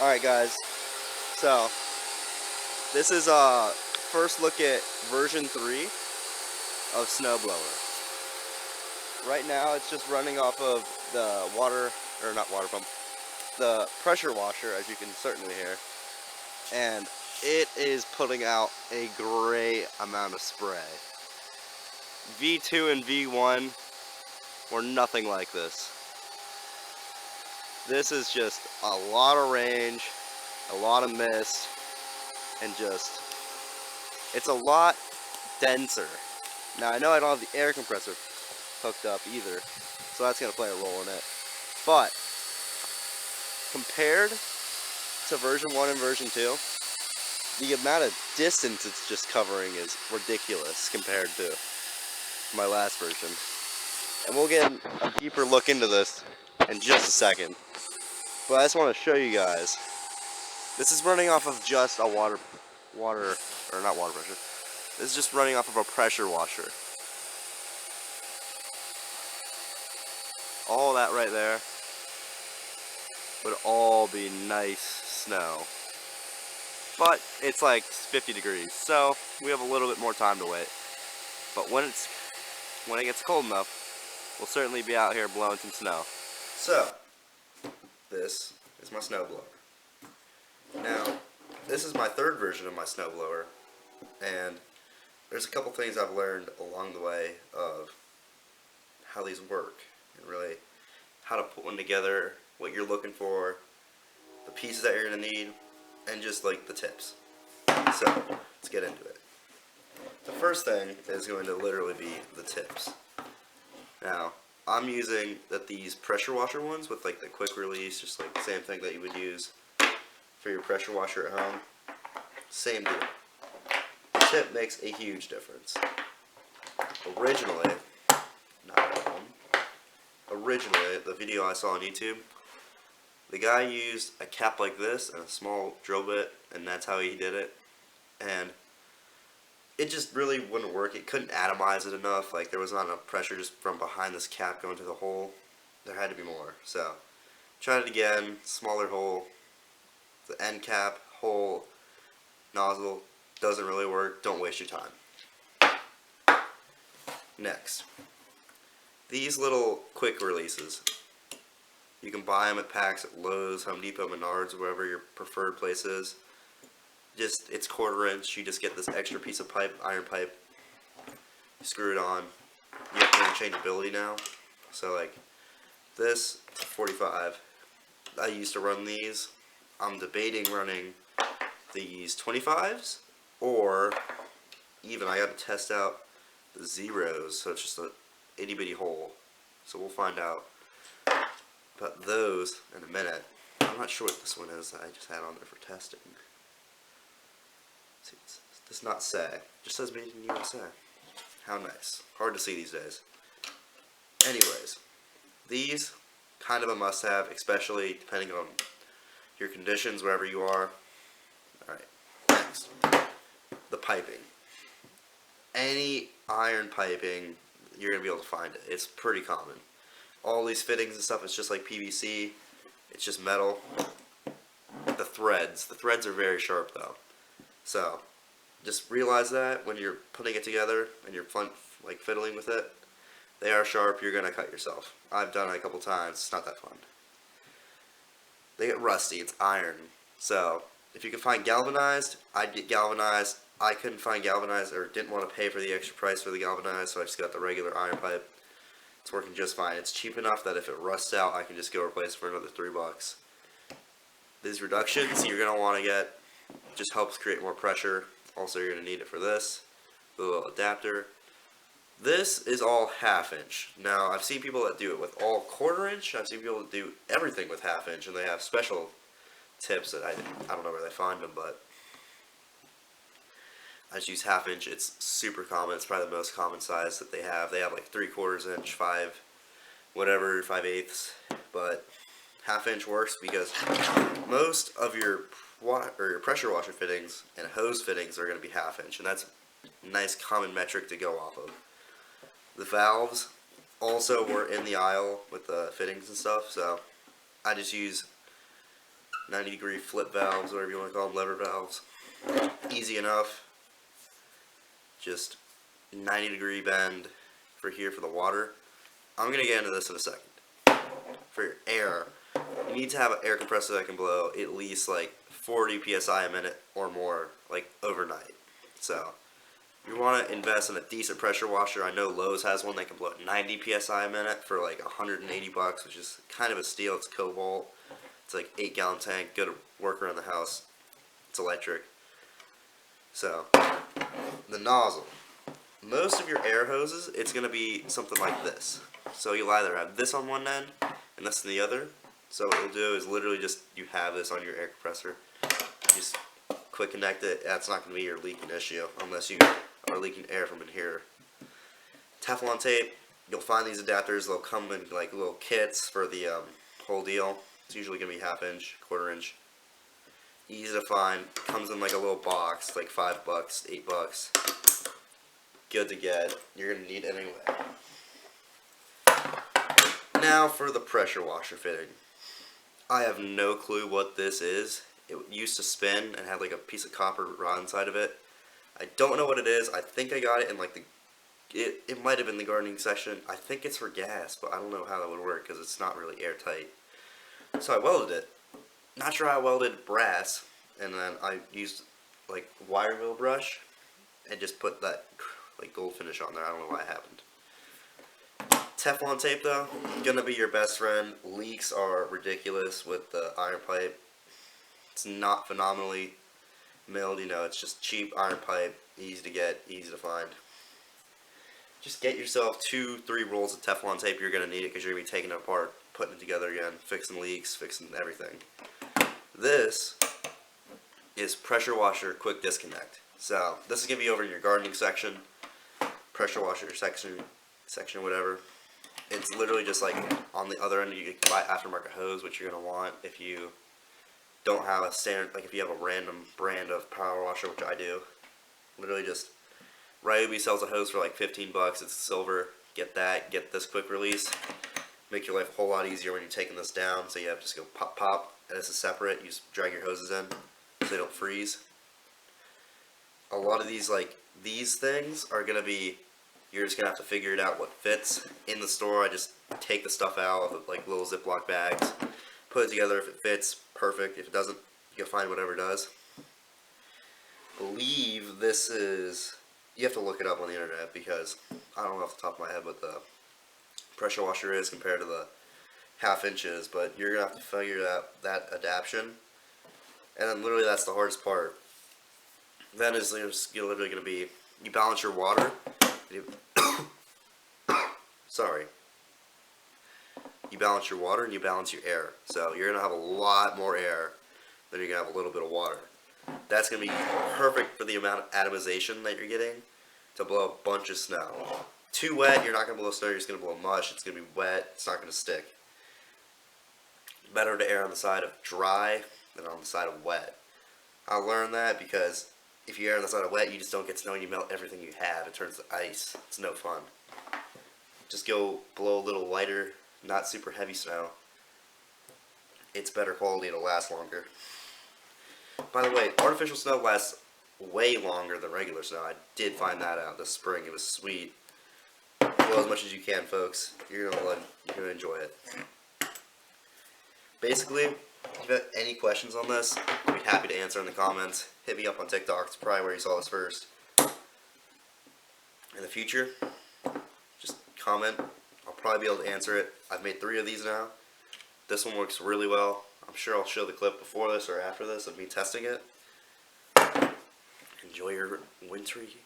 Alright guys, so this is first look at version 3 of Snowblower. Right now it's just running off of the the pressure washer, as you can certainly hear, and it is putting out a great amount of spray. V2 and V1 were nothing like this. This is just a lot of range, a lot of mist, and it's a lot denser. Now I know I don't have the air compressor hooked up either, so that's going to play a role in it. But compared to version 1 and version 2, the amount of distance it's just covering is ridiculous compared to my last version. And we'll get a deeper look into this in just a second. But I just want to show you guys. This is running off of just a not water pressure. This is just running off of a pressure washer. All that right there would all be nice snow. But it's like 50 degrees, so we have a little bit more time to wait. But when it gets cold enough, we'll certainly be out here blowing some snow. So, this is my snowblower. Now, this is my third version of my snowblower, and there's a couple things I've learned along the way of how these work, and really how to put one together, what you're looking for, the pieces that you're going to need, and just like the tips. So, let's get into it. The first thing is going to literally be the tips. Now, I'm using these pressure washer ones with like the quick release, just like the same thing that you would use for your pressure washer at home. Same deal. The tip makes a huge difference. Originally, the video I saw on YouTube, the guy used a cap like this and a small drill bit, and that's how he did it. And it just really wouldn't work. It couldn't atomize it enough. Like, there was not enough pressure just from behind this cap going to the hole. There had to be more. So, tried it again. Smaller hole. The end cap, hole, nozzle. Doesn't really work. Don't waste your time. Next. These little quick releases. You can buy them at packs at Lowe's, Home Depot, Menards, wherever your preferred place is. It's 1/4 inch. You just get this extra piece of pipe, iron pipe. You screw it on. You have interchangeability now. So like this 45. I used to run these. I'm debating running these 25s, or even I got to test out the zeros. So it's just a itty bitty hole. So we'll find out about those in a minute. I'm not sure what this one is that I just had on there for testing. See, it does not say. It just says made in USA. How nice. Hard to see these days. Anyways, these kind of a must-have, especially depending on your conditions wherever you are. Alright, next. The piping. Any iron piping, you're going to be able to find it. It's pretty common. All these fittings and stuff, it's just like PVC. It's just metal. The threads are very sharp though. So, just realize that when you're putting it together and you're fiddling with it, they are sharp. You're gonna cut yourself. I've done it a couple times. It's not that fun. They get rusty. It's iron. So, if you can find galvanized, I'd get galvanized. I couldn't find galvanized, or didn't want to pay for the extra price for the galvanized, so I just got the regular iron pipe. It's working just fine. It's cheap enough that if it rusts out, I can just go replace it for another $3. These reductions you're gonna want to get. Just helps create more pressure. Also, you're going to need it for this, the little adapter. This is all 1/2 inch. Now, I've seen people that do it with all 1/4 inch. I've seen people that do everything with 1/2 inch, and they have special tips that I don't know where they find them, but I just use 1/2 inch. It's super common. It's probably the most common size that they have. They have like 3/4 inch, 5/8, but 1/2 inch works because most of your pressure washer fittings and hose fittings are going to be 1/2 inch, and that's a nice common metric to go off of. The valves also were in the aisle with the fittings and stuff, so I just use 90-degree flip valves, whatever you want to call them, lever valves. Easy enough. Just 90-degree bend for here for the water. I'm going to get into this in a second. For your air, you need to have an air compressor that can blow at least like 40 psi a minute or more, like overnight. So you want to invest in a decent pressure washer. I know Lowe's has one that can blow at 90 psi a minute for like $180, which is kind of a steal. It's cobalt. It's like 8-gallon tank. Good to work around the house. It's electric. So the nozzle. Most of your air hoses, it's going to be something like this. So you'll either have this on one end and this on the other. So what you'll do is literally just, you have this on your air compressor. Just quick connect it. That's not going to be your leaking issue unless you are leaking air from in here. Teflon tape, you'll find these adapters. They'll come in like little kits for the whole deal. It's usually going to be 1/2 inch, 1/4 inch. Easy to find. Comes in like a little box, like $5, $8. Good to get. You're going to need it anyway. Now for the pressure washer fitting. I have no clue what this is. It used to spin and had like a piece of copper rod inside of it. I don't know what it is. I think I got it in like it might have been the gardening section. I think it's for gas, but I don't know how that would work because it's not really airtight. So I welded it. Not sure how I welded brass, and then I used like wire wheel brush and just put that like gold finish on there. I don't know why it happened. Teflon tape though, gonna be your best friend. Leaks are ridiculous with the iron pipe. It's not phenomenally milled, you know, it's just cheap iron pipe, easy to get, easy to find. Just get yourself 2-3 rolls of Teflon tape. You're gonna need it because you're gonna be taking it apart, putting it together again, fixing leaks, fixing everything. This is pressure washer quick disconnect. So this is gonna be over in your gardening section, pressure washer section, whatever. It's literally just like on the other end. You can buy aftermarket hose, which you're gonna want if you don't have a standard, like if you have a random brand of power washer, which I do. Literally just, Ryobi sells a hose for like $15. It's silver. Get that. Get this quick release. Make your life a whole lot easier when you're taking this down. So you have to just go pop, pop, and this is separate. You just drag your hoses in so they don't freeze. A lot of these, like these things, are gonna be, you're just gonna have to figure it out what fits. In the store, I just take the stuff out of like little Ziploc bags, put it together. If it fits, perfect. If it doesn't, you can find whatever does. I believe this is, you have to look it up on the internet because I don't know off the top of my head what the pressure washer is compared to the 1/2 inches, but you're gonna have to figure out that adaptation, and then literally that's the hardest part. Then is you're literally gonna be, you balance your water. Sorry. You balance your water and you balance your air. So you're gonna have a lot more air than you're gonna have a little bit of water. That's gonna be perfect for the amount of atomization that you're getting to blow a bunch of snow. Too wet, you're not gonna blow snow. You're just gonna blow mush. It's gonna be wet. It's not gonna stick. Better to err on the side of dry than on the side of wet. I learned that because if you err on the side of wet, you just don't get snow and you melt everything you have. It turns to ice. It's no fun. Just go blow a little lighter, not super heavy snow. It's better quality, it'll last longer. By the way, artificial snow lasts way longer than regular snow. I did find that out this spring. It was sweet. Blow as much as you can, folks. You're gonna enjoy it. Basically, if you have any questions on this, I'd be happy to answer in the comments. Hit me up on TikTok. It's probably where you saw this first. In the future, just comment. I'll probably be able to answer it. I've made 3 of these now. This one works really well. I'm sure I'll show the clip before this or after this of me testing it. Enjoy your wintry